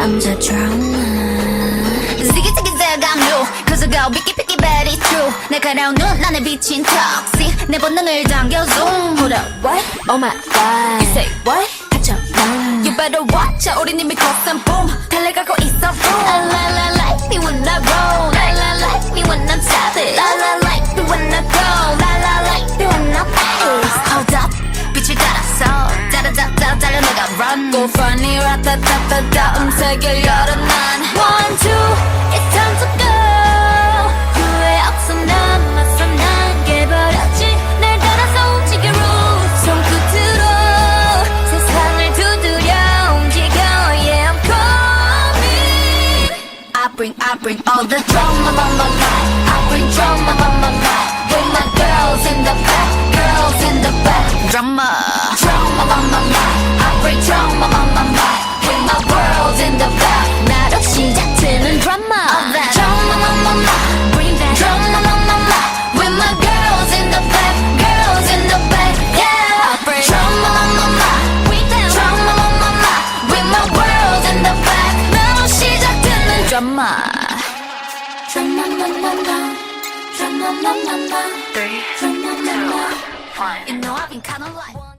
I'm the drama. Ziggy ziggy zag I'm new. Cause I got picky picky but it's true. 날카로운 눈 안에 비친 toxic. 내 본능을 당겨 zoom. Hold up, what? Oh my god. You say what? 닥쳐 난. You better watch out. 우린 이미 걷던 boom. 달려가고 있어 boom. La la la like me when I roll. La la like me when I'm savage. La la like me when I go. La la like me when I face. Hold up. 빛을 따라서 짜라짜라 달려나가 run. Go funny 라따따따따 음색을 열어 난 One, two, it's time to go. 후회 없어 남았어 난 깨버렸지 날 따라서 움직여 roots 손끝으로 세상을 두드려 움직여 Yeah I'm coming. I bring all the drama on my mind. I bring drama on my mind. With my girls in the back, girls in the back. Drama on my mind. I bring drama on my mind. With my world in the back. 날 없이 시작되는 drama. Drama on my mind. Bring that drama on my mind. With my girls in the back, girls in the back. Yeah. I bring drama on my mind. Bring that drama on my mind. With my world in the back. 날 없이 시작되는 drama. Drama, drama, drama, drama. 3, 2, 1. You know I've been kinda like.